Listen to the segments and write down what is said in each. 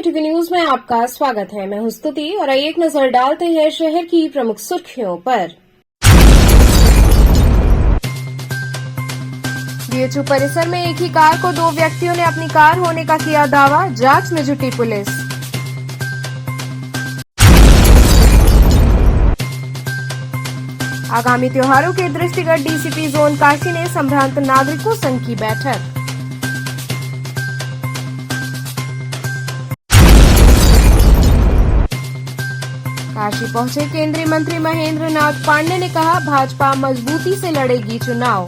TV news में आपका स्वागत है। मैं हूं स्तुति और आइए एक नजर डालते हैं शहर की प्रमुख सुर्खियों पर। बीएचयू परिसर में एक ही कार को दो व्यक्तियों ने अपनी कार होने का किया दावा, जांच में जुटी पुलिस। आगामी त्योहारों के दृष्टिगत डीसीपी जोन काशी ने संभ्रांत नागरिकों संघ की बैठक। काशी पहुंचे केंद्रीय मंत्री महेंद्र नाथ पांडे ने कहा, भाजपा मजबूती से लड़ेगी चुनाव।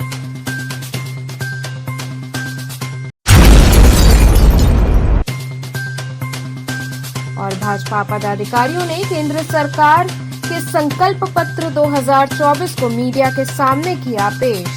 और भाजपा पदाधिकारियों ने केंद्र सरकार के संकल्प पत्र 2024 को मीडिया के सामने किया पेश।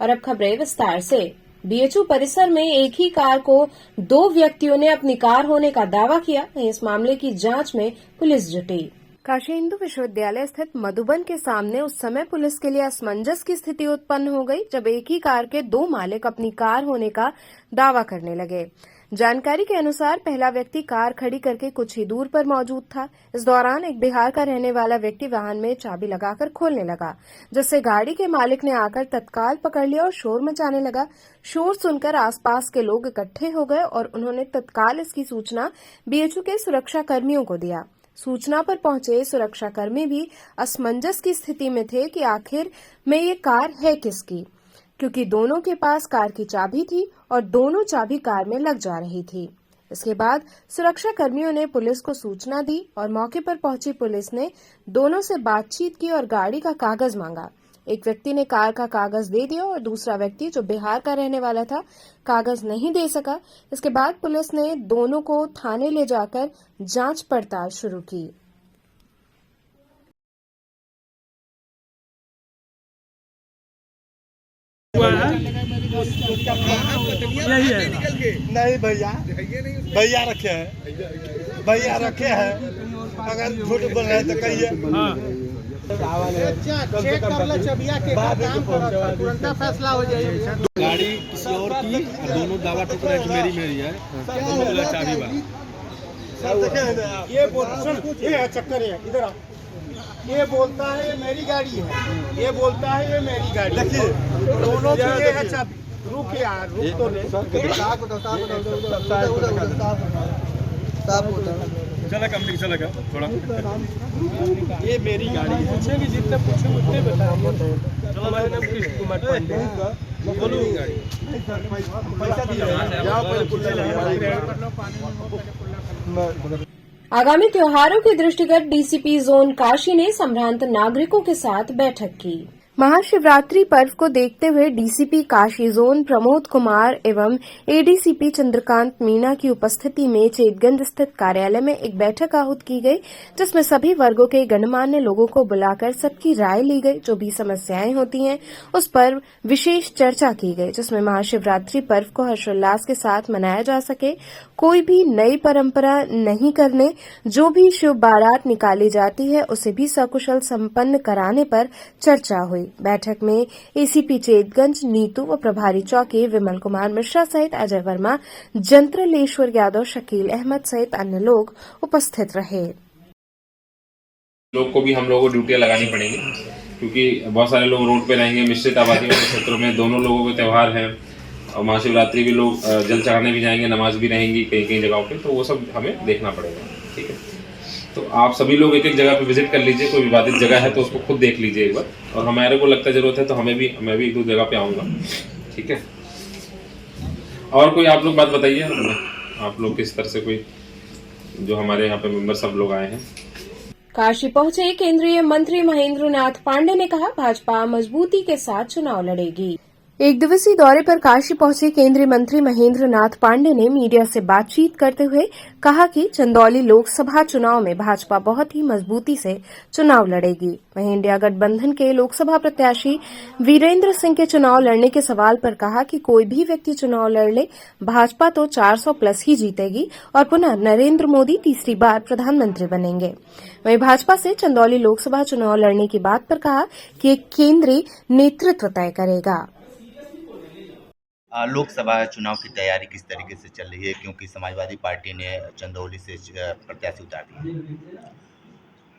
और अब खबरें विस्तार से। बीएचयू परिसर में एक ही कार को दो व्यक्तियों ने अपनी कार होने का दावा किया। इस मामले की जांच में पुलिस जुटी। काशी हिंदू विश्वविद्यालय स्थित मधुबन के सामने उस समय पुलिस के लिए असमंजस की स्थिति उत्पन्न हो गई जब एक ही कार के दो मालिक अपनी कार होने का दावा करने लगे। जानकारी के अनुसार पहला व्यक्ति कार खड़ी करके कुछ ही दूर पर मौजूद था। इस दौरान एक बिहार का रहने वाला व्यक्ति वाहन में चाबी लगाकर खोलने लगा, जिससे गाड़ी के मालिक ने आकर तत्काल पकड़ लिया और शोर मचाने लगा। शोर सुनकर आसपास के लोग इकट्ठे हो गए और उन्होंने तत्काल इसकी सूचना बीएचयू के सुरक्षा कर्मियों को दिया। सूचना पर पहुंचे सुरक्षाकर्मी भी असमंजस की स्थिति में थे कि आखिर में ये कार है किसकी, क्योंकि दोनों के पास कार की चाबी थी और दोनों चाबी कार में लग जा रही थी। इसके बाद सुरक्षा कर्मियों ने पुलिस को सूचना दी और मौके पर पहुंची पुलिस ने दोनों से बातचीत की और गाड़ी का कागज मांगा। एक व्यक्ति ने कार का कागज दे दिया और दूसरा व्यक्ति, जो बिहार का रहने वाला था, कागज नहीं दे सका। इसके बाद पुलिस ने दोनों को थाने ले जाकर जांच पड़ताल शुरू की। यही है। नहीं भैया, भैया रखे हैं। अगर झूठ बोल रहे हैं तो कहिए। चेक कर लो चबिया के बाद तुरंत फैसला हो जाएगा। गाड़ी किसी और की, दोनों दावा ठोक रहे हैं कि मेरी है। दोनों चाबी बा। ये चक्कर है, इधर आओ। ये बोलता है ये मेरी गाड़ी है, ये बोलता है ये मेरी गाड़ी। देखिए दोनों की ये है चाबी। रुक यार, रुक तो ले। चला कम चलेगा थोड़ा। ये मेरी गाड़ी है। पूछेंगे जितने पूछेंगे उतने बताएंगे। चलो मेरा नाम कृष्ण कुमार पांडे है। बोलो गाड़ी पैसा दिया। आगामी त्योहारों के दृष्टिगत डीसीपी जोन काशी ने संभ्रांत नागरिकों के साथ बैठक की। महाशिवरात्रि पर्व को देखते हुए डीसीपी काशी जोन प्रमोद कुमार एवं एडीसीपी चंद्रकांत मीना की उपस्थिति में चेतगंज स्थित कार्यालय में एक बैठक आहूत की गई, जिसमें सभी वर्गों के गणमान्य लोगों को बुलाकर सबकी राय ली गई। जो भी समस्याएं होती हैं उस पर विशेष चर्चा की गई, जिसमें महाशिवरात्रि पर्व को हर्षोल्लास के साथ मनाया जा सके, कोई भी नई परंपरा नहीं करने, जो भी शिव बारात निकाली जाती है उसे भी सकुशल संपन्न कराने पर चर्चा हुई। बैठक में एसीपी चेतगंज नीतू व प्रभारी चौकी विमल कुमार मिश्रा सहित अजय वर्मा, जंत्रलेश्वर यादव, शकील अहमद सहित अन्य लोग उपस्थित रहे। लोग को भी हम लोगों को ड्यूटियां लगानी पड़ेंगी, क्योंकि बहुत सारे लोग रोड पे रहेंगे। मिश्रित आबादी वाले क्षेत्रों में दोनों लोगों के त्यौहार हैं और महाशिवरात्रि भी लोग जल चढ़ाने भी जाएंगे, नमाज भी रहेंगी कई कई जगहों पे, तो वो सब हमें देखना पड़ेगा। ठीक है, तो आप सभी लोग एक एक जगह पे विजिट कर लीजिए। कोई विवादित जगह है तो उसको खुद देख लीजिए एक बार, और हमारे को लगता है जरूरत है तो मैं भी एक दो जगह पे आऊँगा। ठीक है, और कोई आप लोग बात बताइए, आप लोग किस तरह से कोई जो हमारे यहाँ पे मेंबर सब लोग आए हैं। काशी पहुंचे केंद्रीय मंत्री महेंद्र नाथ पांडे ने कहा, भाजपा मजबूती के साथ चुनाव लड़ेगी। एक दिवसीय दौरे पर काशी पहुंचे केंद्रीय मंत्री महेंद्र नाथ पांडे ने मीडिया से बातचीत करते हुए कहा कि चंदौली लोकसभा चुनाव में भाजपा बहुत ही मजबूती से चुनाव लड़ेगी। वहीं इंडिया गठबंधन के लोकसभा प्रत्याशी वीरेंद्र सिंह के चुनाव लड़ने के सवाल पर कहा कि कोई भी व्यक्ति चुनाव लड़ ले, भाजपा तो 400 प्लस ही जीतेगी और पुनः नरेंद्र मोदी तीसरी बार प्रधानमंत्री बनेंगे। वहीं भाजपा से चंदौली लोकसभा चुनाव लड़ने की बात पर कहा कि एक केंद्रीय नेतृत्व तय करेगा। लोकसभा चुनाव की तैयारी किस तरीके से चल रही है, क्योंकि समाजवादी पार्टी ने चंदौली से प्रत्याशी उतार दिए?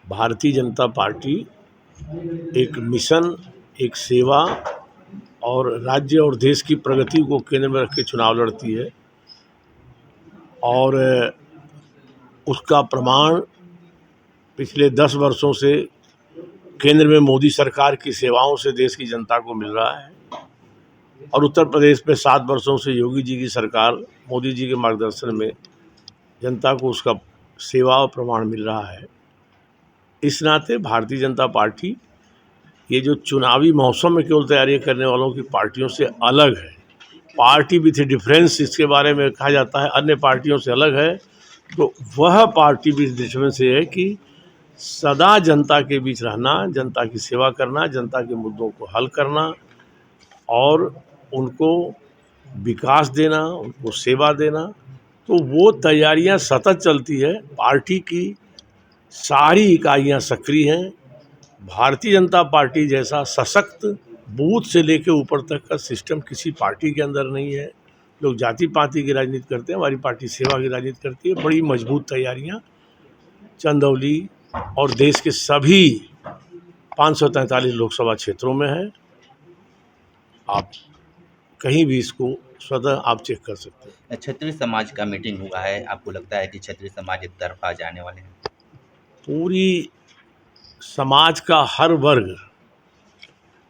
भारतीय जनता पार्टी एक मिशन, एक सेवा और राज्य और देश की प्रगति को केंद्र में रख के चुनाव लड़ती है और उसका प्रमाण पिछले 10 वर्षों से केंद्र में मोदी सरकार की सेवाओं से देश की जनता को मिल रहा है और उत्तर प्रदेश में 7 वर्षों से योगी जी की सरकार मोदी जी के मार्गदर्शन में जनता को उसका सेवा और प्रमाण मिल रहा है। इस नाते भारतीय जनता पार्टी ये जो चुनावी मौसम में केवल तैयारी करने वालों की पार्टियों से अलग है। पार्टी विथ डिफरेंस इसके बारे में कहा जाता है, अन्य पार्टियों से अलग है। तो वह पार्टी विथ डिफरेंस ये है कि सदा जनता के बीच रहना, जनता की सेवा करना, जनता के मुद्दों को हल करना और उनको विकास देना, उनको सेवा देना। तो वो तैयारियां सतत चलती है। पार्टी की सारी इकाइयां सक्रिय हैं। भारतीय जनता पार्टी जैसा सशक्त बूथ से लेकर ऊपर तक का सिस्टम किसी पार्टी के अंदर नहीं है। लोग जाति पाति की राजनीति करते हैं, हमारी पार्टी सेवा की राजनीति करती है। बड़ी मजबूत तैयारियां चंदौली और देश के सभी 543 लोकसभा क्षेत्रों में है। आप कहीं भी इसको स्वतः आप चेक कर सकते हैं। क्षत्रिय समाज का मीटिंग हुआ है, आपको लगता है कि क्षत्रिय समाज एक तरफा जाने वाले हैं? पूरी समाज का हर वर्ग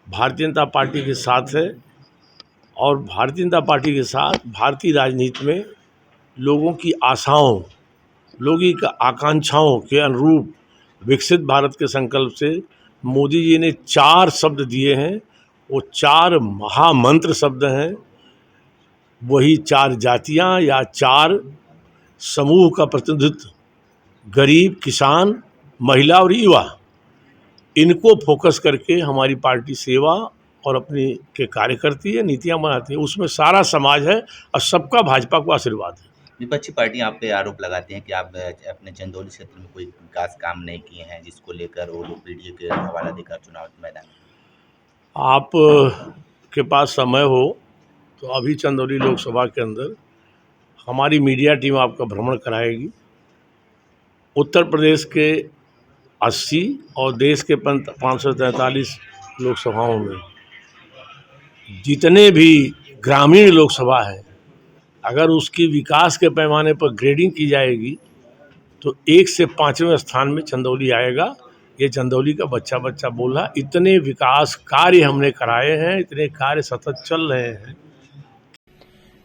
भारतीय जनता पार्टी के साथ है और भारतीय जनता पार्टी के साथ भारतीय राजनीति में लोगों की आशाओं, लोगों की आकांक्षाओं के अनुरूप विकसित भारत के संकल्प से मोदी जी ने 4 शब्द दिए हैं। वो 4 महामंत्र शब्द हैं। वही 4 जातियां या 4 समूह का प्रतिनिधित्व, गरीब, किसान, महिला और युवा, इनको फोकस करके हमारी पार्टी सेवा और अपनी के कार्य करती है, नीतियां बनाती है। उसमें सारा समाज है और सबका भाजपा को आशीर्वाद है। विपक्षी पार्टी आप पे आरोप लगाते हैं कि आप अपने चंदौली क्षेत्र में कोई विकास काम नहीं किए हैं, जिसको लेकर वो लोग पीडीए के हवाला देकर चुनाव मैदान में। आप के पास समय हो तो अभी चंदौली लोकसभा के अंदर हमारी मीडिया टीम आपका भ्रमण कराएगी। उत्तर प्रदेश के 80 और देश के 543 लोकसभाओं में जितने भी ग्रामीण लोकसभा है, अगर उसकी विकास के पैमाने पर ग्रेडिंग की जाएगी तो 1 से 5वें स्थान में चंदौली आएगा। ये चंदौली का बच्चा बच्चा बोल रहा। इतने विकास कार्य हमने कराए हैं, इतने कार्य सतत चल रहे हैं।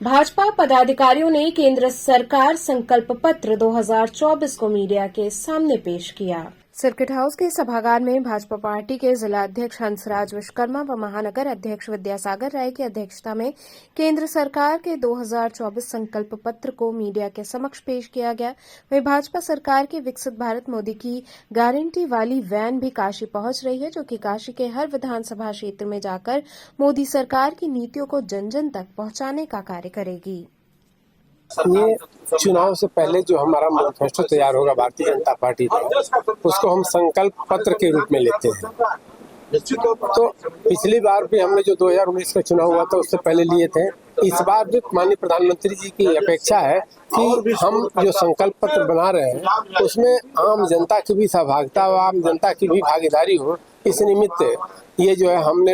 भाजपा पदाधिकारियों ने केंद्र सरकार संकल्प पत्र 2024 को मीडिया के सामने पेश किया। सर्किट हाउस के सभागार में भाजपा पार्टी के जिला अध्यक्ष हंसराज विश्वकर्मा व महानगर अध्यक्ष विद्यासागर राय की अध्यक्षता में केंद्र सरकार के 2024 संकल्प पत्र को मीडिया के समक्ष पेश किया गया। वहीं भाजपा सरकार के विकसित भारत मोदी की गारंटी वाली वैन भी काशी पहुंच रही है, जो कि काशी के हर विधानसभा क्षेत्र में जाकर मोदी सरकार की नीतियों को जन जन तक पहुंचाने का कार्य करेगी। ये चुनाव से पहले जो हमारा मैनिफेस्टो तैयार होगा भारतीय जनता पार्टी का, उसको हम संकल्प पत्र के रूप में लेते हैं। तो पिछली बार भी हमने जो 2019 का चुनाव हुआ था उससे पहले लिए थे। इस बार भी माननीय प्रधानमंत्री जी की अपेक्षा है कि हम जो संकल्प पत्र बना रहे हैं उसमें आम जनता की भी सहभागिता व आम जनता की भी भागीदारी हो। इस निमित्त ये जो है हमने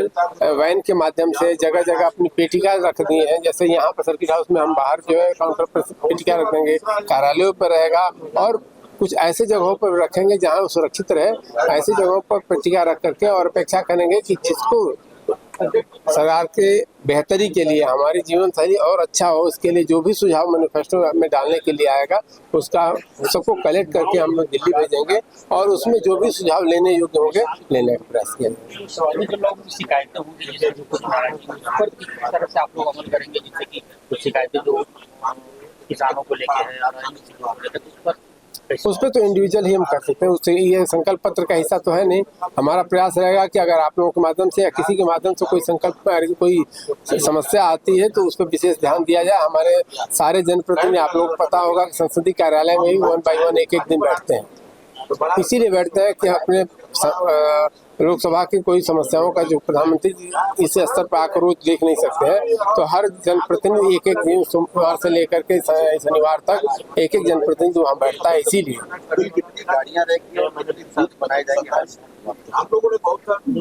वैन के माध्यम से जगह जगह अपनी पेटिका रख दी है। जैसे यहाँ पर सर्किट हाउस में हम बाहर जो है काउंटर पर पेटिका रख देंगे, कार्यालयों पर रहेगा और कुछ ऐसे जगहों पर रखेंगे जहाँ वो सुरक्षित रहे। ऐसी जगहों पर पेटिका रख करके और अपेक्षा करेंगे कि जिसको सरकार के बेहतरी के लिए, हमारी जीवन शैली और अच्छा हो, उसके लिए जो भी सुझाव मैनिफेस्टो में डालने के लिए आएगा उसका सबको कलेक्ट करके हम लोग दिल्ली भेजेंगे और उसमें जो भी सुझाव लेने योग्य होंगे लेने का प्रयास करेंगे। जो लोग शिकायतें होंगी, जैसे जो कुछ पर किस तरह से आप लोग अमल करेंगे, जिससे कि कुछ शिकायतें जो किसानों को लेके है उस पर तो इंडिविजुअल ही हम कर सकते हैं। उससे ये संकल्प पत्र का हिस्सा तो है नहीं। हमारा प्रयास रहेगा कि अगर आप लोगों के माध्यम से या किसी के माध्यम से कोई संकल्प कोई समस्या आती है तो उस पर विशेष ध्यान दिया जाए। हमारे सारे जनप्रतिनिधि, आप लोगों को पता होगा कि संसदीय कार्यालय में भी 1 बाय 1 एक दिन बैठते हैं। इसीलिए बैठते हैं कि अपने लोकसभा की कोई समस्याओं का जो प्रधानमंत्री इस स्तर पर आकर रोज देख नहीं सकते हैं, तो हर जनप्रतिनिधि एक एक दिन सोमवार से लेकर के शनिवार तक एक एक जनप्रतिनिधि वहाँ बैठता है। इसीलिए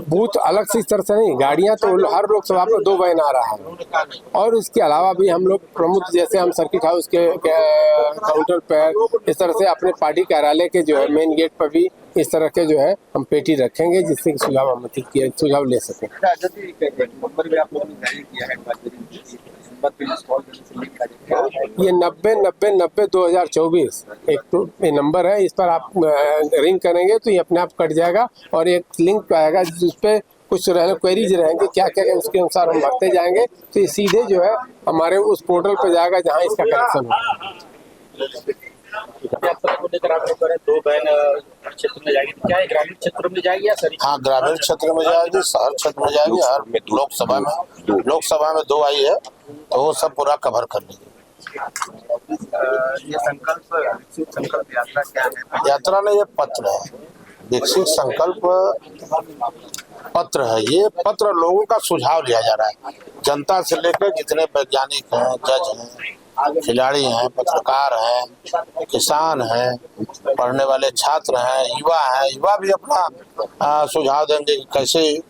बूथ अलग से इस तरह से नहीं, गाड़ियाँ तो हर लोकसभा पर 2 वैन आ रहा है। और इसके अलावा भी हम लोग प्रमुख, जैसे हम सर्किट हाउस के काउंटर पर इस तरह से अपने पार्टी कार्यालय के जो है मेन गेट पर भी इस तरह के जो है हम पेटी रखेंगे, जिससे कि सुझाव ले सकें। ये 90-90-90-2024 एक नंबर है, इस पर आप रिंग करेंगे तो ये अपने आप कट जाएगा और एक लिंक आएगा जिस पे कुछ क्वेरीज रहेंगे, क्या क्या उसके अनुसार हम भरते जाएंगे, तो ये सीधे जो है हमारे उस पोर्टल पे जाएगा जहाँ इसका कनेक्शन होगा। दो बहन क्षेत्र में जाएगी, क्या है ग्रामीण क्षेत्र में जाएगी या शहरी? हाँ, ग्रामीण क्षेत्र में जाएगी, शहर क्षेत्र में जाएगी। हर लोकसभा में 2 आई है, तो वो सब पूरा कवर कर लेंगे। ये संकल्प यात्रा क्या है? यात्रा ने ये पत्र है, विकसित संकल्प पत्र है। ये पत्र लोगों का सुझाव लिया जा रहा है, जनता से लेकर जितने वैज्ञानिक हैं, जज हैं, खिलाड़ी हैं, पत्रकार हैं, किसान हैं, पढ़ने वाले छात्र हैं, युवा हैं। युवा भी अपना सुझाव देंगे कि कैसे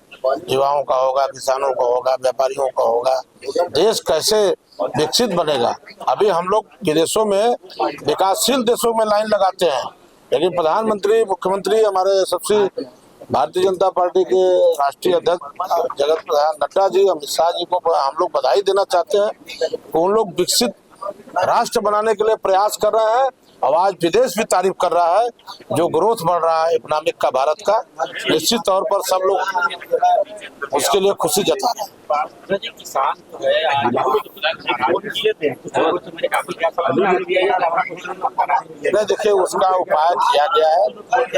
युवाओं का होगा, किसानों का होगा, व्यापारियों का होगा, देश कैसे विकसित बनेगा। अभी हम लोग विदेशों में, विकासशील देशों में लाइन लगाते हैं, लेकिन प्रधानमंत्री, मुख्यमंत्री, हमारे सबसे भारतीय जनता पार्टी के राष्ट्रीय अध्यक्ष जगत प्रधान नड्डा जी, अमित शाह जी को हम लोग बधाई देना चाहते हैं कि उन लोग विकसित राष्ट्र बनाने के लिए प्रयास कर रहे हैं। और आज विदेश भी तारीफ कर रहा है, जो ग्रोथ बढ़ रहा है इकोनॉमिक का भारत का, निश्चित तौर पर सब लोग उसके लिए खुशी जता रहे हैं। किसान जो है देखिए, उसका उपाय किया गया है।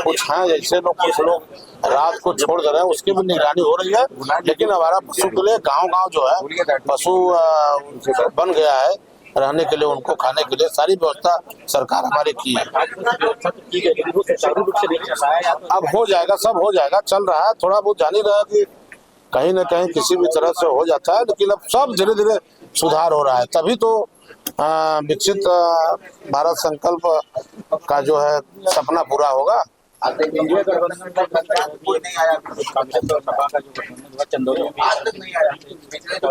कुछ हैं ऐसे लोग, कुछ लोग रात को छोड़ दे रहे हैं, उसकी भी निगरानी हो रही है। लेकिन हमारा पशु के लिए गांव-गांव जो है पशु बन गया है, रहने के लिए, उनको खाने के लिए सारी व्यवस्था सरकार हमारी की है। अब हो जाएगा, सब हो जाएगा, चल रहा है। थोड़ा बहुत जान ही रहा है कि कहीं न कहीं किसी भी तरह से हो जाता है, लेकिन अब सब धीरे धीरे सुधार हो रहा है। तभी तो विकसित भारत संकल्प का जो है सपना पूरा होगा।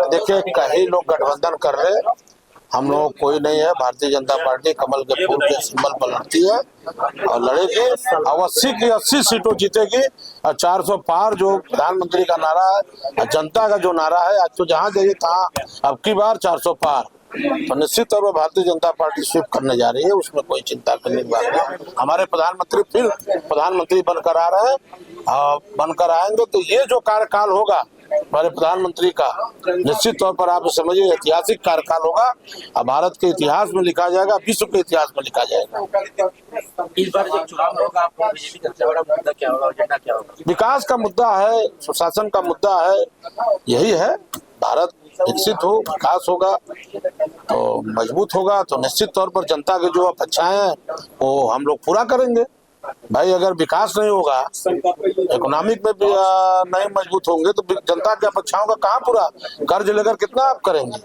देखिए, कहीं लोग गठबंधन कर ले, हम लोग कोई नहीं है। भारतीय जनता पार्टी कमल के फूल के सिंबल पर लड़ती है और लड़ेगी। और 80 की 80 सीटों जीतेगी। और 400 पार जो प्रधानमंत्री का नारा है, जनता का जो नारा है, आज तो जहाँ जाइए तहाँ अब की बार 400 पार, तो निश्चित तौर पर भारतीय जनता पार्टी स्वीप करने जा रही है। उसमें कोई चिंता करने की बात नहीं। हमारे प्रधानमंत्री फिर प्रधानमंत्री बनकर आ रहे हैं, बनकर आएंगे तो ये जो कार्यकाल होगा हमारे प्रधानमंत्री का, निश्चित तौर पर आप समझिए ऐतिहासिक कार्यकाल होगा। अब भारत के इतिहास में लिखा जाएगा, विश्व के इतिहास में लिखा जाएगा। इस बार जब चुनाव होगा, आपको बीजेपी का सबसे बड़ा मुद्दा क्या होगा, एजेंडा क्या होगा? विकास का मुद्दा है, सुशासन का मुद्दा है, यही है। भारत विकसित हो, विकास होगा तो मजबूत होगा, तो निश्चित तौर पर जनता की जो अपेक्षाएं हैं वो हम लोग पूरा करेंगे। भाई, अगर विकास नहीं होगा, इकोनॉमिक में भी नहीं मजबूत होंगे, तो जनता की अपेक्षाओं का कहाँ पूरा, कर्ज लेकर कितना आप करेंगे?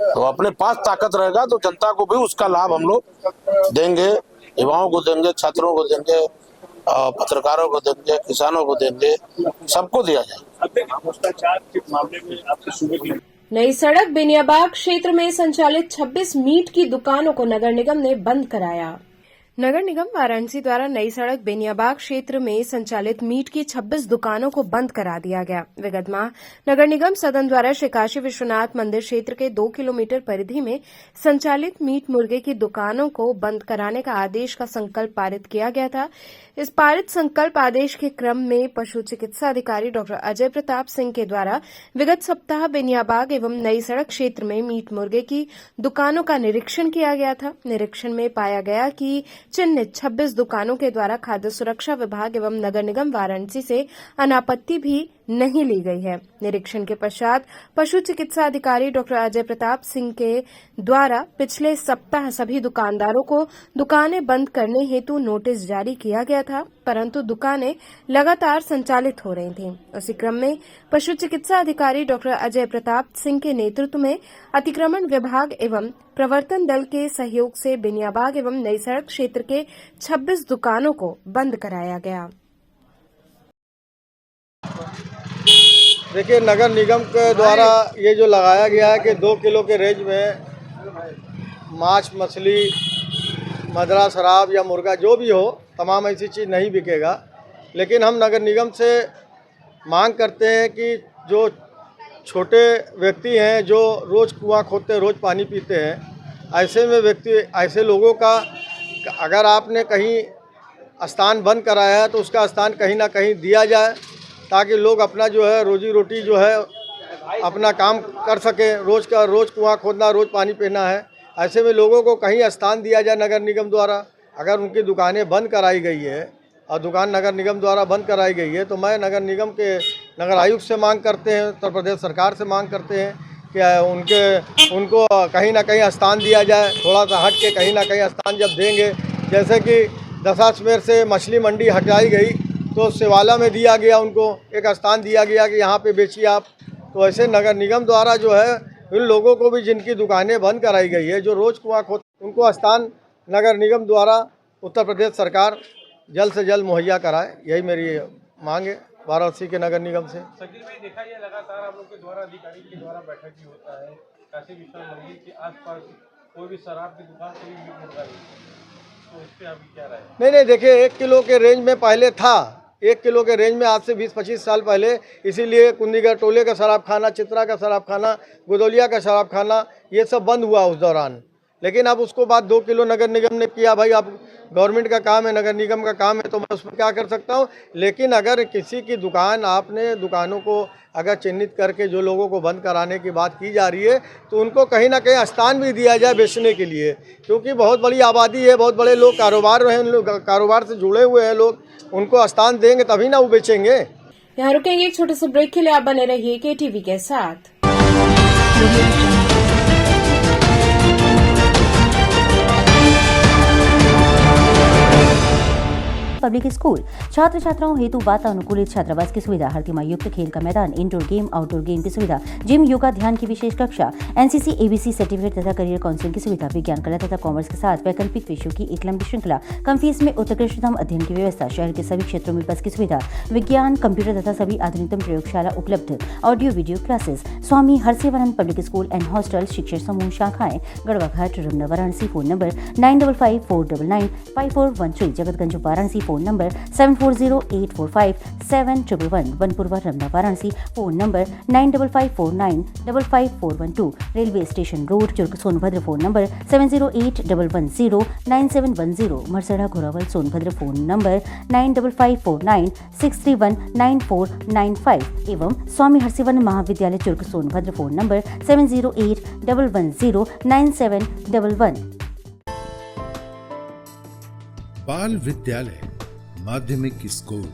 तो अपने पास ताकत रहेगा तो जनता को भी उसका लाभ हम लोग देंगे, युवाओं को देंगे, छात्रों को देंगे, पत्रकारों को देंगे, किसानों को देंगे, सबको दिया जाए। भ्रष्टाचार के मामले में आपके सूबे की नई सड़क बेनियाबाग क्षेत्र में संचालित 26 मीट की दुकानों को नगर निगम ने बंद कराया। नगर निगम वाराणसी द्वारा नई सड़क बेनियाबाग क्षेत्र में संचालित मीट की 26 दुकानों को बंद करा दिया गया। विगत माह नगर निगम सदन द्वारा श्री काशी विश्वनाथ मंदिर क्षेत्र के 2 किलोमीटर परिधि में संचालित मीट मुर्गे की दुकानों को बंद कराने का आदेश का संकल्प पारित किया गया था। इस पारित संकल्प आदेश के क्रम में पशु चिकित्सा अधिकारी डॉ अजय प्रताप सिंह के द्वारा विगत सप्ताह बेनियाबाग एवं नई सड़क क्षेत्र में मीट मुर्गे की दुकानों का निरीक्षण किया गया था। निरीक्षण में पाया गया कि चिन्हित 26 दुकानों के द्वारा खाद्य सुरक्षा विभाग एवं नगर निगम वाराणसी से अनापत्ति भी नहीं ली गई है। निरीक्षण के पश्चात पशु चिकित्सा अधिकारी डॉक्टर अजय प्रताप सिंह के द्वारा पिछले सप्ताह सभी दुकानदारों को दुकानें बंद करने हेतु नोटिस जारी किया गया था, परंतु दुकानें लगातार संचालित हो रही थीं। उसी क्रम में पशु चिकित्सा अधिकारी डॉक्टर अजय प्रताप सिंह के नेतृत्व में अतिक्रमण विभाग एवं प्रवर्तन दल के सहयोग से बिनियाबाग एवं नई सड़क क्षेत्र के 26 दुकानों को बंद कराया गया। देखिए, नगर निगम के द्वारा ये जो लगाया गया है कि 2 किलो के रेंज में मांस, मछली, मदरा, शराब या मुर्गा जो भी हो, तमाम ऐसी चीज़ नहीं बिकेगा। लेकिन हम नगर निगम से मांग करते हैं कि जो छोटे व्यक्ति हैं जो रोज़ कुआं खोदते हैं, रोज़ पानी पीते हैं, ऐसे में ऐसे लोगों का अगर आपने कहीं स्थान बंद कराया है तो उसका स्थान कहीं ना कहीं दिया जाए, ताकि लोग अपना जो है रोजी रोटी जो है अपना काम कर सकें। रोज़ कुआं खोदना, रोज़ पानी पीना है, ऐसे में लोगों को कहीं स्थान दिया जाए नगर निगम द्वारा। अगर उनकी दुकानें बंद कराई गई है और दुकान नगर निगम द्वारा बंद कराई गई है तो मैं नगर निगम के नगर आयुक्त से मांग करते हैं, उत्तर प्रदेश सरकार से मांग करते हैं कि उनको कहीं ना कहीं स्थान दिया जाए। थोड़ा सा हट के कहीं ना कहीं स्थान जब देंगे, जैसे कि दशाश्वमेध से मछली मंडी हटाई गई तो शिवाला में दिया गया, उनको एक स्थान दिया गया कि यहाँ पे बेचिए आप। तो ऐसे नगर निगम द्वारा जो है उन लोगों को भी जिनकी दुकानें बंद कराई गई है, जो रोज़ कुआं खोद, उनको स्थान नगर निगम द्वारा उत्तर प्रदेश सरकार जल्द से जल्द मुहैया कराए, यही मेरी मांग है वाराणसी के नगर निगम से। शकील भाई, देखा ये लगातार आप लोग के द्वारा अधिकारी के द्वारा बैठक भी होता है काशी विश्वनाथ मंदिर के आसपास कोई भी शराब की दुकान, कोई भी मुर्गा नहीं, तो इस पर आपकी क्या राय है? नहीं, देखिए 1 किलो के रेंज में पहले था, 1 किलो के रेंज में आज से 20-25 साल पहले, इसीलिए कुंदीगढ़ टोले का शराब खाना, चित्रा का शराब खाना, गुदौलिया का शराब खाना, ये सब बंद हुआ उस दौरान। लेकिन अब उसको बाद 2 किलो नगर निगम ने किया। भाई, अब गवर्नमेंट का काम है, नगर निगम का काम है, तो मैं उसमें क्या कर सकता हूँ। लेकिन अगर किसी की दुकान, आपने दुकानों को अगर चिन्हित करके जो लोगों को बंद कराने की बात की जा रही है तो उनको कहीं ना कहीं स्थान भी दिया जाए बेचने के लिए, क्योंकि बहुत बड़ी आबादी है, बहुत बड़े लोग कारोबार से जुड़े हुए हैं लोग, उनको स्थान देंगे तभी ना वो बेचेंगे। यहाँ रुकेंगे एक छोटे से ब्रेक के लिए, आप बने रहिए KTV के साथ। पब्लिक स्कूल छात्र छात्राओं हेतु वातानुकूलित छात्रावास की सुविधा, हर तिमाही युक्त खेल का मैदान, इंडोर गेम, आउटडोर गेम की सुविधा, जिम, योगा, ध्यान की विशेष कक्षा, NCC ABC सर्टिफिकेट तथा करियर काउंसलिंग की सुविधा, विज्ञान, कला तथा कॉमर्स के साथ वैकल्पिक विषयों की एक लंबी श्रृंखला, कम फीस में उत्कृष्टतम अध्ययन की व्यवस्था, शहर के सभी क्षेत्रों में बस की सुविधा, विज्ञान, कंप्यूटर तथा सभी आधुनिकतम प्रयोगशाला उपलब्ध, audio video classes, Swami Harsivanand public school and hostel, शिक्षण समूह शाखाएं Garhwa Ghat, Ramna, Varanasi. Phone number 9554995413, Jagatganj Varanasi. Phone number 7408457111, Banpurwa, Ramna, Varanasi. Phone number 9554955412, railway station road, Churk, Sonbhadra. Phone number 7081109710, Marsara, Ghorawal, Sonbhadra. Phone number 954963199495 एवं स्वामी हरसिवन महाविद्यालय, चुर्क, सोनभद्र। Phone number 7081109711। बाल विद्यालय माध्यमिक स्कूल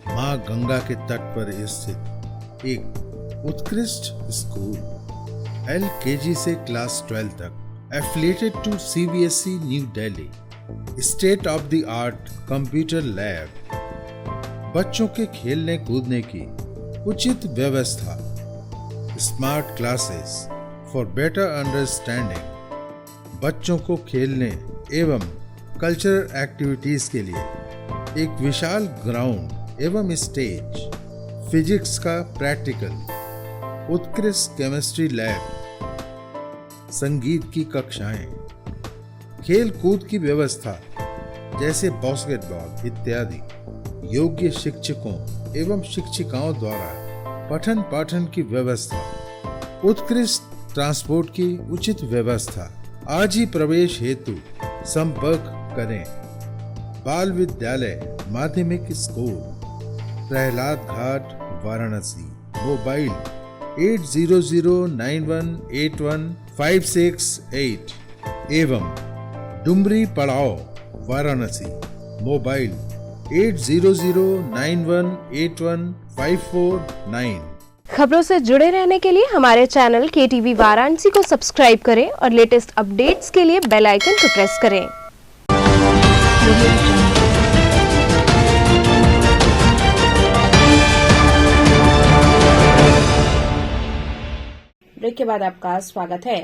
मां गंगा के तट पर स्थित एक उत्कृष्ट स्कूल, LKG से क्लास 12 तक, affiliated to CBSE new Delhi, state of the art computer lab, बच्चों के खेलने कूदने की उचित व्यवस्था, smart classes for better understanding, बच्चों को खेलने एवं कल्चरल एक्टिविटीज के लिए एक विशाल ग्राउंड एवं स्टेज, फिजिक्स का प्रैक्टिकल, उत्कृष्ट केमिस्ट्री लैब, संगीत की कक्षाएं, खेल कूद की व्यवस्था जैसे बास्केटबॉल इत्यादि, योग्य शिक्षकों एवं शिक्षिकाओं द्वारा पठन पाठन की व्यवस्था, उत्कृष्ट ट्रांसपोर्ट की उचित व्यवस्था। आज ही प्रवेश हेतु संपर्क करें। बाल विद्यालय माध्यमिक स्कूल, प्रहलाद घाट, वाराणसी। मोबाइल 8009181568 एवं डुमरी पड़ाव, वाराणसी। मोबाइल 80091815 549। खबरों से जुड़े रहने के लिए हमारे चैनल KTV वाराणसी को सब्सक्राइब करें और लेटेस्ट अपडेट्स के लिए बेल आइकन को प्रेस करें। ब्रेक के बाद आपका स्वागत है।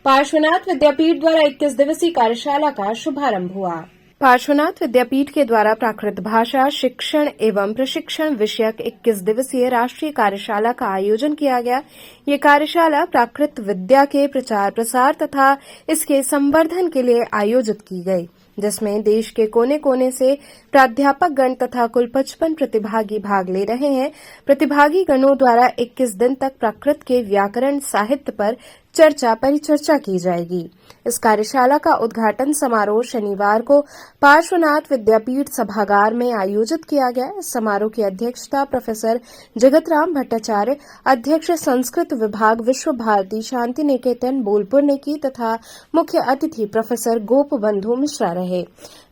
पार्श्वनाथ विद्यापीठ द्वारा 21 दिवसीय कार्यशाला का शुभारंभ हुआ। पार्श्वनाथ विद्यापीठ के द्वारा प्राकृत भाषा शिक्षण एवं प्रशिक्षण विषयक 21 दिवसीय राष्ट्रीय कार्यशाला का आयोजन किया गया। ये कार्यशाला प्राकृत विद्या के प्रचार प्रसार तथा इसके संवर्धन के लिए आयोजित की गई, जिसमें देश के कोने कोने से प्राध्यापक गण तथा कुल 55 प्रतिभागी भाग ले रहे हैं। प्रतिभागी गणों द्वारा 21 दिन तक प्राकृत के व्याकरण साहित्य पर चर्चा परिचर्चा की जाएगी। इस कार्यशाला का उद्घाटन समारोह शनिवार को पार्श्वनाथ विद्यापीठ सभागार में आयोजित किया गया। इस समारोह की अध्यक्षता प्रोफेसर जगतराम भट्टाचार्य, अध्यक्ष संस्कृत विभाग विश्व भारती शांति निकेतन बोलपुर ने की तथा मुख्य अतिथि प्रोफेसर गोपबंधु मिश्रा रहे।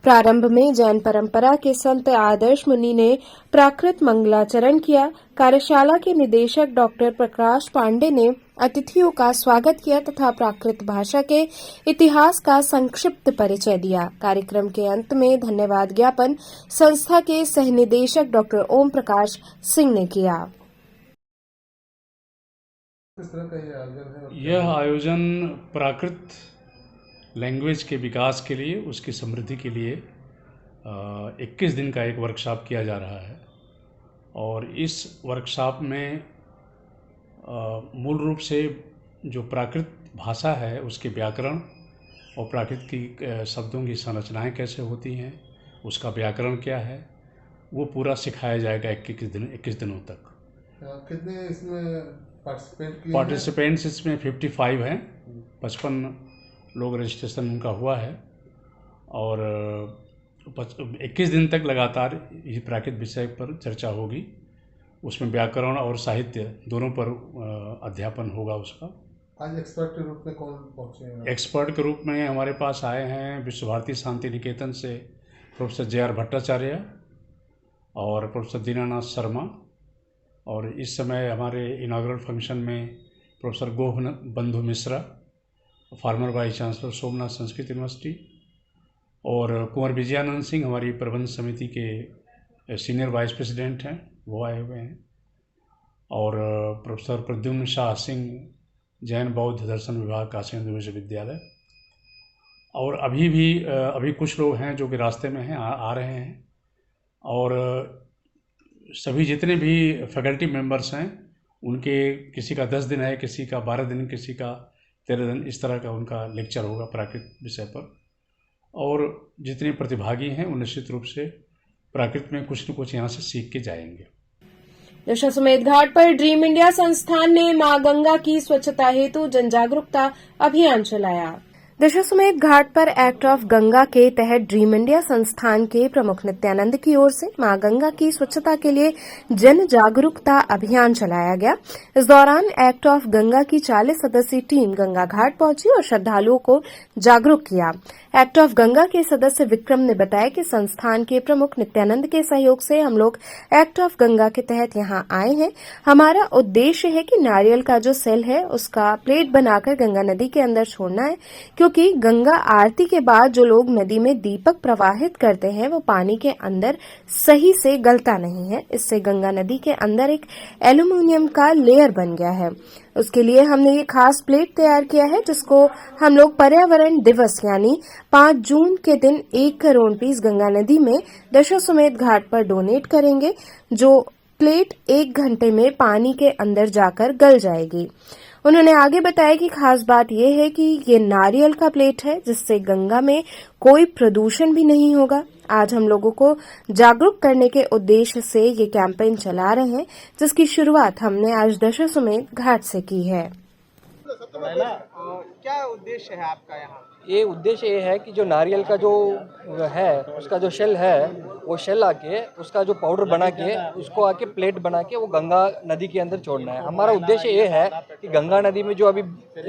प्रारंभ में जैन परंपरा के संत आदर्श मुनि ने प्राकृत मंगलाचरण किया। कार्यशाला के निदेशक डॉक्टर प्रकाश पांडे ने अतिथियों का स्वागत किया तथा प्राकृत भाषा के इतिहास का संक्षिप्त परिचय दिया। कार्यक्रम के अंत में धन्यवाद ज्ञापन संस्था के सह निदेशक डॉक्टर ओम प्रकाश सिंह ने किया। यह आयोजन प्राकृत लैंग्वेज के विकास के लिए, उसकी समृद्धि के लिए 21 दिन का एक वर्कशॉप किया जा रहा है। और इस वर्कशॉप में मूल रूप से जो प्राकृत भाषा है उसके व्याकरण और प्राकृत की शब्दों की संरचनाएं कैसे होती हैं, उसका व्याकरण क्या है, वो पूरा सिखाया जाएगा 21 दिनों तक। कितने इसमें पार्टिसिपेंट्स इसमें 55 हैं। 55 लोग रजिस्ट्रेशन उनका हुआ है और 21 दिन तक लगातार ये प्राकृत विषय पर चर्चा होगी। उसमें व्याकरण और साहित्य दोनों पर अध्यापन होगा उसका। आज एक्सपर्ट के रूप में कौन पहुंचे हैं? एक्सपर्ट के रूप में हमारे पास आए हैं विश्व भारती शांति निकेतन से प्रोफेसर JR भट्टाचार्य और प्रोफेसर दीनानाथ शर्मा, और इस समय हमारे इनाग्रल फंक्शन में professor Gopabandhu Mishra, farmer vice chancellor Somnath Sanskrit university, और कुंवर विजयानंद सिंह हमारी प्रबंध समिति के सीनियर वाइस प्रेसिडेंट हैं, वो आए हुए हैं, और प्रोफेसर प्रद्युम्न शाह सिंह, जैन बौद्ध दर्शन विभाग काशी हिंदू विश्वविद्यालय। और अभी कुछ लोग हैं जो कि रास्ते में हैं, आ रहे हैं। और सभी जितने भी फैकल्टी मेंबर्स हैं उनके किसी का 10 दिन है, किसी का 12 दिन, किसी का 13 दिन, इस तरह का उनका लेक्चर होगा प्राकृत विषय पर। और जितने प्रतिभागी हैं वो निश्चित रूप से प्राकृत में कुछ न कुछ यहाँ से सीख के जाएंगे। दशाश्वमेध घाट पर ड्रीम इंडिया संस्थान ने मां गंगा की स्वच्छता हेतु जन जागरूकता अभियान चलाया। दशाश्वमेध घाट पर एक्ट ऑफ गंगा के तहत ड्रीम इंडिया संस्थान के प्रमुख नित्यानंद की ओर से मां गंगा की स्वच्छता के लिए जन जागरूकता अभियान चलाया गया। इस दौरान एक्ट ऑफ गंगा की 40 सदस्यीय टीम गंगा घाट पहुंची और श्रद्धालुओं को जागरूक किया। एक्ट ऑफ गंगा के सदस्य विक्रम ने बताया कि संस्थान के प्रमुख नित्यानंद के सहयोग से हम लोग एक्ट ऑफ गंगा के तहत यहां आए हैं। हमारा उद्देश्य है कि नारियल का जो सेल है उसका प्लेट बनाकर गंगा नदी के अंदर छोड़ना है, क्योंकि गंगा आरती के बाद जो लोग नदी में दीपक प्रवाहित करते हैं वो पानी के अंदर सही से गलता नहीं है। इससे गंगा नदी के अंदर एक एल्यूमिनियम का लेयर बन गया है। उसके लिए हमने ये खास प्लेट तैयार किया है, जिसको हम लोग पर्यावरण दिवस यानी 5 जून के दिन 1 करोड़ पीस गंगा नदी में दशाश्वमेध घाट पर डोनेट करेंगे। जो प्लेट 1 घंटे में पानी के अंदर जाकर गल जाएगी। उन्होंने आगे बताया कि खास बात यह है कि ये नारियल का प्लेट है, जिससे गंगा में कोई प्रदूषण भी नहीं होगा। आज हम लोगों को जागरूक करने के उद्देश्य से ये कैंपेन चला रहे हैं, जिसकी शुरुआत हमने आज दशाश्वमेध घाट से की है। क्या उद्देश्य है आपका यहाँ? ये उद्देश्य ये है कि जो नारियल का जो है उसका जो शेल है वो शेल आके उसका जो पाउडर बना के उसको आके प्लेट बना के वो गंगा नदी के अंदर छोड़ना है। हमारा उद्देश्य ये है कि गंगा नदी में जो अभी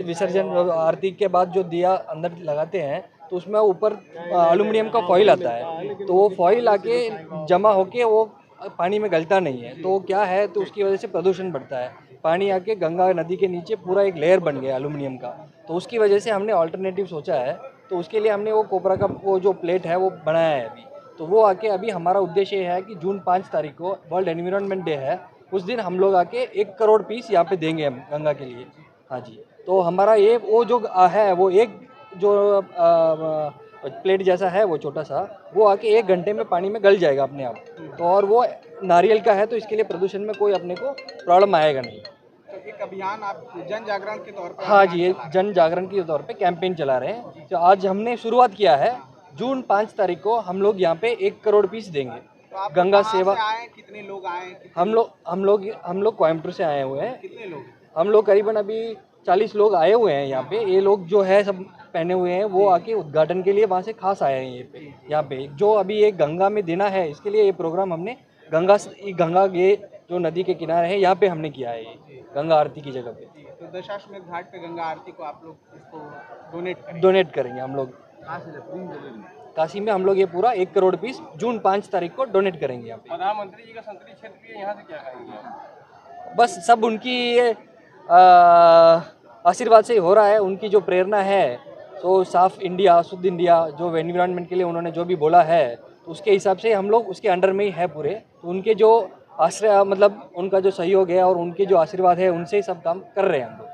विसर्जन आरती के बाद जो दिया अंदर लगाते हैं तो उसमें ऊपर एल्युमिनियम का फॉइल आता है, तो वो फॉइल आके जमा होके वो पानी में गलता नहीं है, तो क्या है तो उसकी वजह से प्रदूषण बढ़ता है। पानी आके गंगा नदी के नीचे पूरा एक लेयर बन गया एल्यूमिनियम का, तो उसकी वजह से हमने ऑल्टरनेटिव सोचा है। तो उसके लिए हमने वो कोबरा का वो जो प्लेट है वो बनाया है अभी। तो वो आके अभी हमारा उद्देश्य है कि जून 5 तारीख को वर्ल्ड एनवायरनमेंट डे है, उस दिन हम लोग आके 1 करोड़ पीस यहाँ पे देंगे हम गंगा के लिए। हाँ जी, तो हमारा ये वो जो है वो एक जो प्लेट जैसा है वो छोटा सा, वो आके 1 घंटे में पानी में गल जाएगा अपने आप। तो और वो नारियल का है, तो इसके लिए प्रदूषण में कोई अपने को प्रॉब्लम आएगा नहीं। तो एक अभियान आप जन जागरण के तौर पर? हाँ जी, ये जन जागरण के तौर पे कैंपेन चला रहे हैं। तो आज हमने शुरुआत किया है, जून 5 तारीख को हम लोग यहाँ पे 1 करोड़ पीस देंगे। तो आप गंगा कहाँ सेवा से आए, कितने लोग आए? हम लोग कोयम्बटूर से आए हुए हैं। कितने लोग? हम लोग करीबन अभी 40 लोग आए हुए हैं यहाँ पे। ये लोग जो है सब पहने हुए हैं, वो आके उद्घाटन के लिए वहाँ से खास आए हैं यहाँ पे जो अभी एक गंगा में देना है, इसके लिए ये प्रोग्राम हमने गंगा ये जो नदी के किनारे है यहाँ पे हमने किया है, ये गंगा आरती की जगह पे। तो दशाश्वमेध घाट पे गंगा आरती को आप लोग इसको डोनेट करेंगे हम लोग। काशी में हम लोग ये पूरा 1 करोड़ पीस जून 5 तारीख को डोनेट करेंगे यहाँ पे। प्रधानमंत्री जी का संसदीय क्षेत्र भी है, यहाँ से क्या करेंगे? बस सब उनकी आशीर्वाद से ही हो रहा है, उनकी जो प्रेरणा है। तो साफ इंडिया, शुद्ध इंडिया जो एनवायरनमेंट के लिए उन्होंने जो भी बोला है, तो उसके हिसाब से हम लोग उसके अंडर में ही है पूरे। तो उनके जो आश्रय मतलब उनका जो सहयोग है और उनके जो आशीर्वाद है, उनसे ही सब काम कर रहे हैं हम लोग।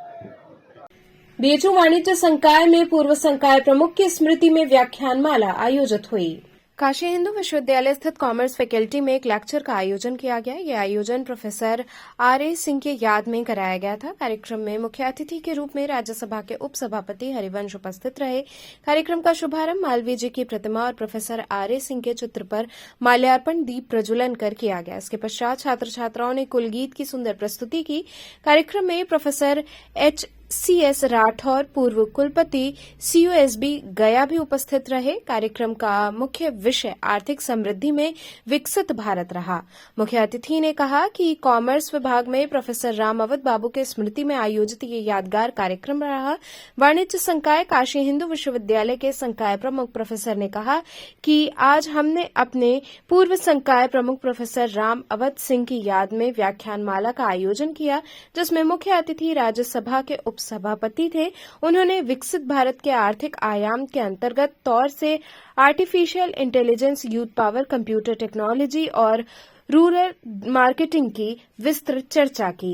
बीएचयू वाणिज्य संकाय में पूर्व संकाय प्रमुख की स्मृति में व्याख्यानमाला आयोजित हुई। काशी हिंदू विश्वविद्यालय स्थित कॉमर्स फैकल्टी में एक लेक्चर का आयोजन किया गया। यह आयोजन प्रोफेसर आर.ए. सिंह के याद में कराया गया था। कार्यक्रम में मुख्य अतिथि के रूप में राज्यसभा के उपसभापति हरिवंश उपस्थित रहे। कार्यक्रम का शुभारंभ मालवीय जी की प्रतिमा और प्रोफेसर आर.ए. सिंह के चित्र पर माल्यार्पण दीप प्रज्वलन कर किया गया। इसके पश्चात छात्र छात्राओं ने कुलगीत की सुंदर प्रस्तुति की। कार्यक्रम में प्रोफेसर HCS राठौर, पूर्व कुलपति CUSB गया भी उपस्थित रहे। कार्यक्रम का मुख्य विषय आर्थिक समृद्धि में विकसित भारत रहा। मुख्य अतिथि ने कहा कि कॉमर्स विभाग में प्रोफेसर राम अवध बाबू के स्मृति में आयोजित ये यादगार कार्यक्रम रहा। वाणिज्य संकाय काशी हिंदू विश्वविद्यालय के संकाय प्रमुख प्रोफेसर ने कहा कि आज हमने अपने पूर्व संकाय प्रमुख प्रोफेसर राम अवध सिंह की याद में व्याख्यानमाला का आयोजन किया, जिसमें मुख्य अतिथि राज्यसभा के उपसभापति थे। उन्होंने विकसित भारत के आर्थिक आयाम के अंतर्गत तौर से artificial intelligence, youth power, computer technology और रूरल मार्केटिंग की विस्तृत चर्चा की।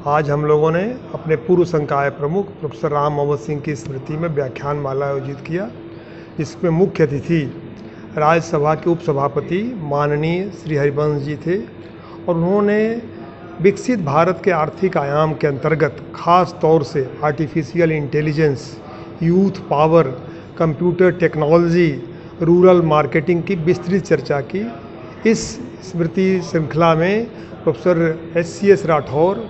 आज हम लोगों ने अपने पूर्व संकाय प्रमुख प्रोफेसर राम अवध सिंह की स्मृति में व्याख्यानमाला आयोजित किया। इसमें मुख्य अतिथि राज्यसभा के उपसभापति माननीय श्री हरिवंश जी थे और उन्होंने विकसित भारत के आर्थिक आयाम के अंतर्गत खास तौर से artificial intelligence, youth power, computer technology, rural marketing की विस्तृत चर्चा की। इस स्मृति श्रृंखला में professor HCS Rathore,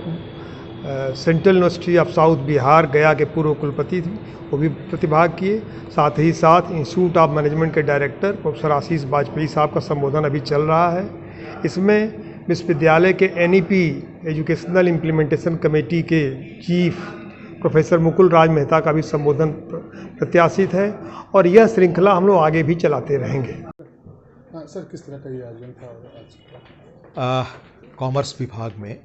central university of south Bihar गया के पूर्व कुलपति थे, वो भी प्रतिभाग किए। साथ ही साथ इंस्टीट्यूट ऑफ मैनेजमेंट के डायरेक्टर प्रोफेसर आशीष वाजपेयी साहब का संबोधन अभी चल रहा है। इसमें विश्वविद्यालय के NEP एजुकेशनल इम्प्लीमेंटेशन कमेटी के चीफ प्रोफेसर मुकुल राज मेहता का भी संबोधन प्रत्याशित है और यह श्रृंखला हम लोग आगे भी चलाते रहेंगे। सर, किस तरह का ये आयोजन था? कॉमर्स विभाग में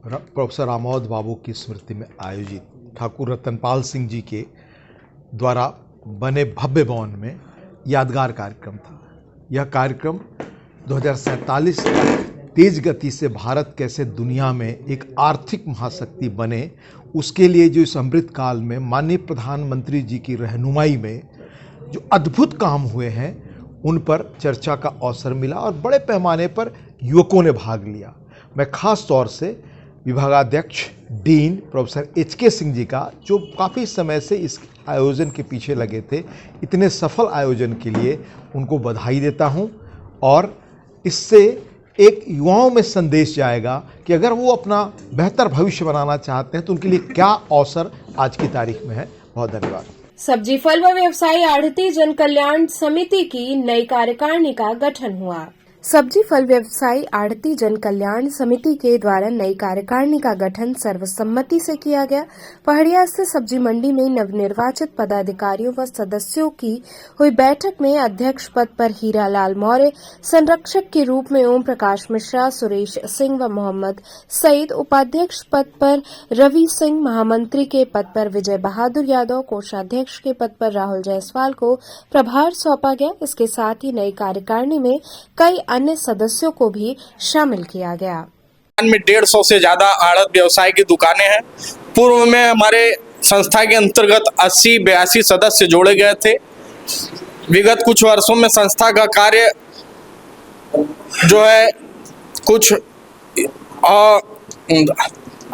प्रोफेसर राम अवध बाबू की स्मृति में आयोजित ठाकुर रतनपाल सिंह जी के द्वारा बने भव्य भवन में यादगार कार्यक्रम था। यह कार्यक्रम 2047 तक तेज गति से भारत कैसे दुनिया में एक आर्थिक महाशक्ति बने, उसके लिए जो इस अमृत काल में माननीय प्रधानमंत्री जी की रहनुमाई में जो अद्भुत काम हुए हैं, उन पर चर्चा का अवसर मिला और बड़े पैमाने पर युवकों ने भाग लिया। मैं खास तौर से विभागाध्यक्ष dean professor HK Singh ji का, जो काफ़ी समय से इस आयोजन के पीछे लगे थे, इतने सफल आयोजन के लिए उनको बधाई देता हूं और इससे एक युवाओं में संदेश जाएगा कि अगर वो अपना बेहतर भविष्य बनाना चाहते हैं तो उनके लिए क्या अवसर आज की तारीख में है। बहुत धन्यवाद। सब्जी फल व व्यवसायी आढ़ती जन कल्याण समिति की नई कार्यकारिणी का गठन हुआ। सब्जी फल व्यवसायी आढ़ती जन कल्याण समिति के द्वारा नई कार्यकारिणी का गठन सर्वसम्मति से किया गया। पहाड़िया स्थित सब्जी मंडी में नवनिर्वाचित पदाधिकारियों व सदस्यों की हुई बैठक में अध्यक्ष पद पर हीरालाल मौर्य, संरक्षक के रूप में ओम प्रकाश मिश्रा, सुरेश सिंह व मोहम्मद सईद, उपाध्यक्ष पद पर रवि सिंह, महामंत्री के पद पर विजय बहादुर यादव, कोषाध्यक्ष के पद पर राहुल जायसवाल को प्रभार सौंपा गया। इसके साथ ही नई कार्यकारिणी में कई अन्य सदस्यों को भी शामिल किया गया। में 150 से ज्यादा आड़त व्यवसाय की दुकानें हैं। पूर्व में हमारे संस्था के अंतर्गत 80-82 सदस्य जोड़े गए थे। विगत कुछ वर्षों में संस्था का कार्य जो है कुछ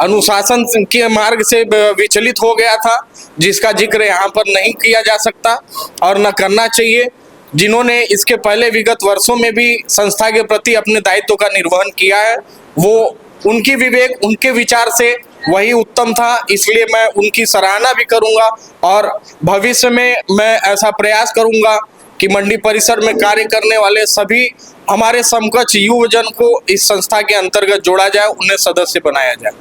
अनुशासन के मार्ग से विचलित हो गया था, जिसका जिक्र यहाँ पर नहीं किया जा सकता और न करना चाहिए। जिन्होंने इसके पहले विगत वर्षों में भी संस्था के प्रति अपने दायित्व का निर्वहन किया है, वो उनकी विवेक, उनके विचार से वही उत्तम था, इसलिए मैं उनकी सराहना भी करूंगा और भविष्य में मैं ऐसा प्रयास करूंगा कि मंडी परिसर में कार्य करने वाले सभी हमारे समकक्ष युवजन को इस संस्था के अंतर्गत जोड़ा जाए, उन्हें सदस्य बनाया जाए।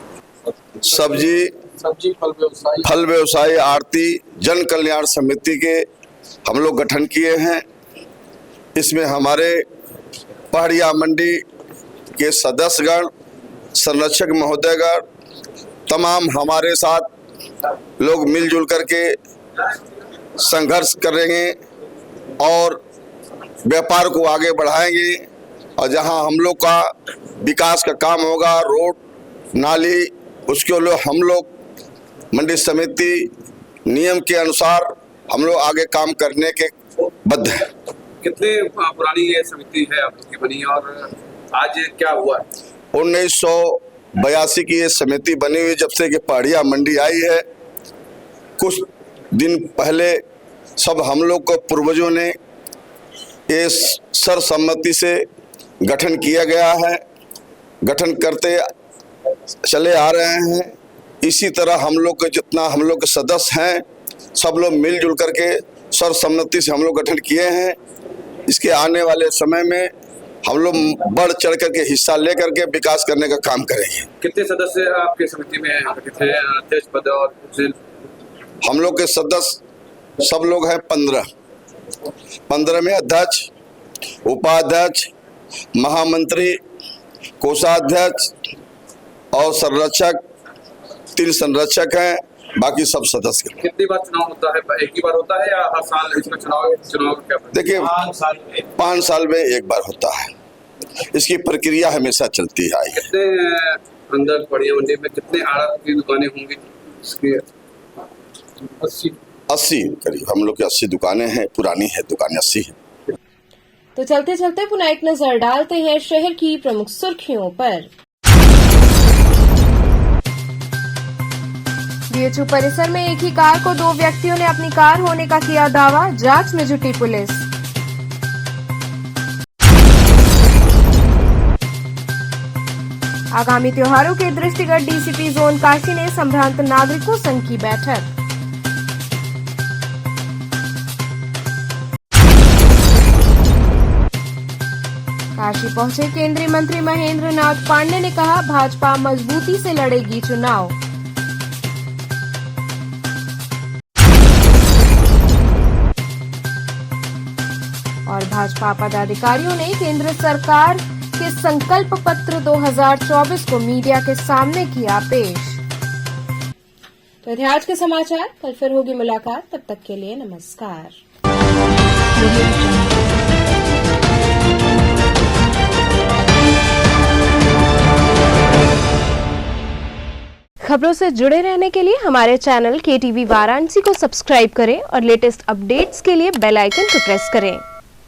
सब्जी फल व्यवसायी आढ़ती जन कल्याण समिति के हम लोग गठन किए हैं। इसमें हमारे पहाड़िया मंडी के सदस्यगण, संरक्षक महोदयगण, तमाम हमारे साथ लोग मिलजुल करके संघर्ष करेंगे और व्यापार को आगे बढ़ाएंगे। और जहां हम लोग का विकास का काम होगा, रोड नाली, उसके लिए हम लोग मंडी समिति नियम के अनुसार हम लोग आगे काम करने के बद्ध हैं। कितने पुरानी ये समिति है आपकी बनी और आज क्या हुआ? 1982 की ये समिति बनी हुई, जब से कि पहाड़िया मंडी आई है। कुछ दिन पहले सब हम लोग को पूर्वजों ने ये सर्वसम्मति से गठन किया गया है, गठन करते चले आ रहे हैं। इसी तरह हम लोग के जितना हम लोग के सदस्य हैं, सब लोग मिलजुल करके सर्वसम्मति से हम लोग गठन किए हैं। इसके आने वाले समय में हम लोग बढ़ चढ़ करके हिस्सा ले करके विकास करने का काम करेंगे। कितने सदस्य आपके समिति में गठित हैं, अध्यक्ष पद और हम लोग के सदस्य सब लोग हैं 15 में अध्यक्ष, उपाध्यक्ष, महामंत्री, कोषाध्यक्ष और संरक्षक, 3 संरक्षक हैं, बाकी सब सदस्य। कितनी बार चुनाव होता है? एक ही बार होता है या हर साल इसमें चुनाव क्या? देखिए 5 साल में एक बार होता है। इसकी प्रक्रिया हमेशा चलती है। कितने अंदर पहाड़िया मंडी में कितने आड़त की दुकानें होंगी? 80 करीब हम लोग की 80 दुकानें हैं, पुरानी है दुकानें 80 है। तो चलते चलते पुनः एक नजर डालते हैं शहर की प्रमुख सुर्खियों पर। बीएचयू परिसर में एक ही कार को 2 व्यक्तियों ने अपनी कार होने का किया दावा, जांच में जुटी पुलिस। आगामी त्योहारों के दृष्टिगत डीसीपी जोन काशी ने संभ्रांत नागरिकों संघ की बैठक। काशी पहुंचे केंद्रीय मंत्री महेंद्र नाथ पांडे ने कहा, भाजपा मजबूती से लड़ेगी चुनाव। और भाजपा पदाधिकारियों ने केंद्र सरकार के संकल्प पत्र 2024 को मीडिया के सामने किया पेश। तो थे आज के समाचार, कल फिर होगी मुलाकात, तब तक के लिए नमस्कार। खबरों से जुड़े रहने के लिए हमारे चैनल KTV वाराणसी को सब्सक्राइब करें और लेटेस्ट अपडेट्स के लिए बेल आइकन को प्रेस करें।